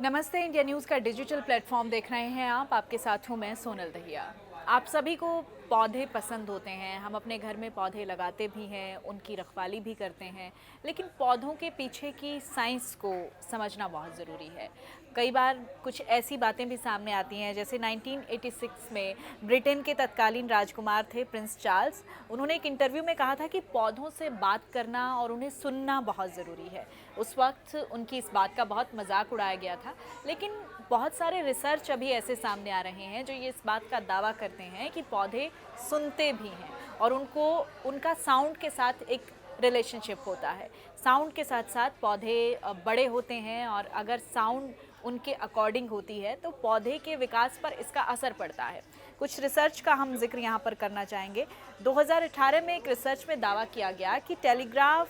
नमस्ते। India news का digital platform देख रहे हैं आप। आपके साथ हूँ मैं सोनल दहिया। आप सभी को पौधे पसंद होते हैं। हम अपने घर में पौधे लगाते भी हैं, उनकी रखवाली भी करते हैं, लेकिन पौधों के पीछे की साइंस को समझना बहुत ज़रूरी है। कई बार कुछ ऐसी बातें भी सामने आती हैं, जैसे 1986 में ब्रिटेन के तत्कालीन राजकुमार थे प्रिंस चार्ल्स। उन्होंने एक इंटरव्यू में कहा था कि पौधों से बात करना और उन्हें सुनना बहुत ज़रूरी है। उस वक्त उनकी इस बात का बहुत मजाक उड़ाया गया था, लेकिन बहुत सारे रिसर्च अभी ऐसे सामने आ रहे हैं जो ये इस बात का दावा करते हैं कि पौधे सुनते भी हैं और उनको उनका साउंड के साथ एक रिलेशनशिप होता है। साउंड के साथ साथ पौधे बड़े होते हैं और अगर साउंड उनके अकॉर्डिंग होती है तो पौधे के विकास पर इसका असर पड़ता है। कुछ रिसर्च का हम जिक्र यहाँ पर करना चाहेंगे। 2018 में एक रिसर्च में दावा किया गया कि टेलीग्राफ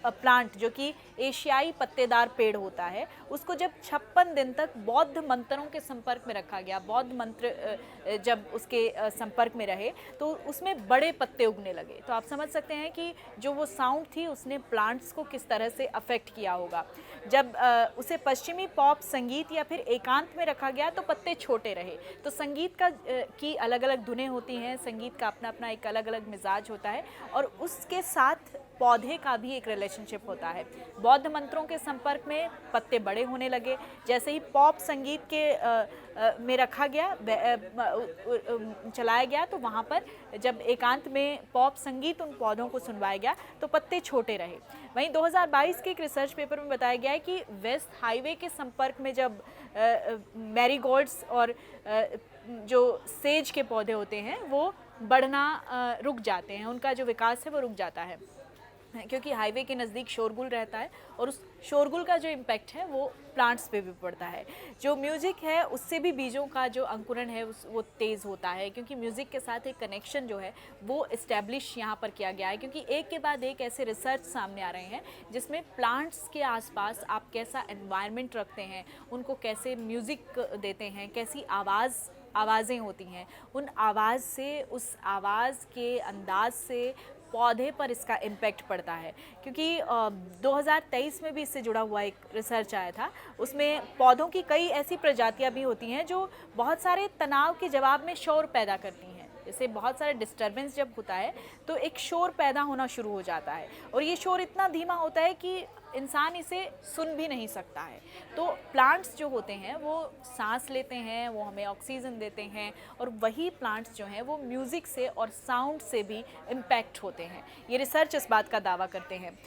प्लांट, जो कि एशियाई पत्तेदार पेड़ होता है, उसको जब 56 दिन तक बौद्ध मंत्रों के संपर्क में रखा गया, बौद्ध मंत्र जब उसके संपर्क में रहे तो उसमें बड़े पत्ते उगने लगे। तो आप समझ सकते हैं कि जो वो साउंड थी उसने प्लांट्स को किस तरह से अफेक्ट किया होगा। जब उसे पश्चिमी पॉप संगीत या फिर एकांत में रखा गया तो पत्ते छोटे रहे। तो संगीत की अलग अलग धुनें होती हैं, संगीत का अपना अपना एक अलग अलग मिजाज होता है और उसके साथ पौधे का भी एक रिलेशनशिप होता है। बौद्ध मंत्रों के संपर्क में पत्ते बड़े होने लगे। जैसे ही पॉप संगीत के में रखा गया, चलाया गया, तो वहाँ पर जब एकांत में पॉप संगीत उन पौधों को सुनवाया गया तो पत्ते छोटे रहे। वहीं 2022 के एक रिसर्च पेपर में बताया गया है कि वेस्ट हाईवे के संपर्क में जब मैरीगोल्ड्स और जो सेज के पौधे होते हैं वो बढ़ना रुक जाते हैं, उनका जो विकास है वो रुक जाता है, क्योंकि हाईवे के नज़दीक शोरगुल रहता है और उस शोरगुल का जो इम्पैक्ट है वो प्लांट्स पे भी पड़ता है। जो म्यूज़िक है उससे भी बीजों का जो अंकुरण है वो तेज़ होता है, क्योंकि म्यूज़िक के साथ एक कनेक्शन जो है वो इस्टेब्लिश यहाँ पर किया गया है। क्योंकि एक के बाद एक ऐसे रिसर्च सामने आ रहे हैं जिसमें प्लांट्स के आसपास आप कैसा एनवायरनमेंट रखते हैं, उनको कैसे म्यूज़िक देते हैं, कैसी आवाज़ें होती हैं, उन आवाज़ से, उस आवाज़ के अंदाज से पौधे पर इसका इम्पैक्ट पड़ता है। क्योंकि 2023 में भी इससे जुड़ा हुआ एक रिसर्च आया था। उसमें पौधों की कई ऐसी प्रजातियां भी होती हैं जो बहुत सारे तनाव के जवाब में शोर पैदा करती हैं। जैसे बहुत सारे डिस्टर्बेंस जब होता है तो एक शोर पैदा होना शुरू हो जाता है और ये शोर इतना धीमा होता है कि इंसान इसे सुन भी नहीं सकता है। तो प्लांट्स जो होते हैं वो सांस लेते हैं, वो हमें ऑक्सीजन देते हैं और वही प्लांट्स जो हैं वो म्यूज़िक से और साउंड से भी इम्पैक्ट होते हैं। ये रिसर्च इस बात का दावा करते हैं।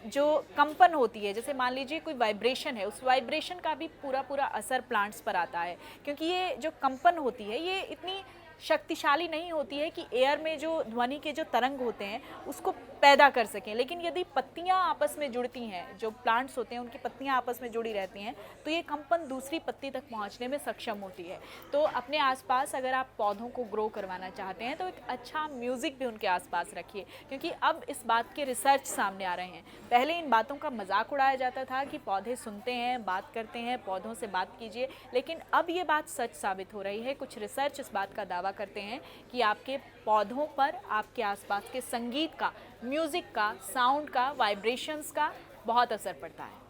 जो कंपन होती है, जैसे मान लीजिए कोई वाइब्रेशन है, उस वाइब्रेशन का भी पूरा असर प्लांट्स पर आता है, क्योंकि ये जो कंपन होती है ये इतनी शक्तिशाली नहीं होती है कि एयर में जो ध्वनि के जो तरंग होते हैं उसको पैदा कर सकें। लेकिन यदि पत्तियां आपस में जुड़ती हैं, जो प्लांट्स होते हैं उनकी पत्तियां आपस में जुड़ी रहती हैं, तो ये कंपन दूसरी पत्ती तक पहुंचने में सक्षम होती है। तो अपने आसपास अगर आप पौधों को ग्रो करवाना चाहते हैं तो एक अच्छा म्यूज़िक भी उनके आसपास रखिए, क्योंकि अब इस बात के रिसर्च सामने आ रहे हैं। पहले इन बातों का मजाक उड़ाया जाता था कि पौधे सुनते हैं, बात करते हैं, पौधों से बात कीजिए, लेकिन अब ये बात सच साबित हो रही है। कुछ रिसर्च इस बात का दावा करते हैं कि आपके पौधों पर आपके आसपास के संगीत का, म्यूजिक का, साउंड का, वाइब्रेशंस का बहुत असर पड़ता है।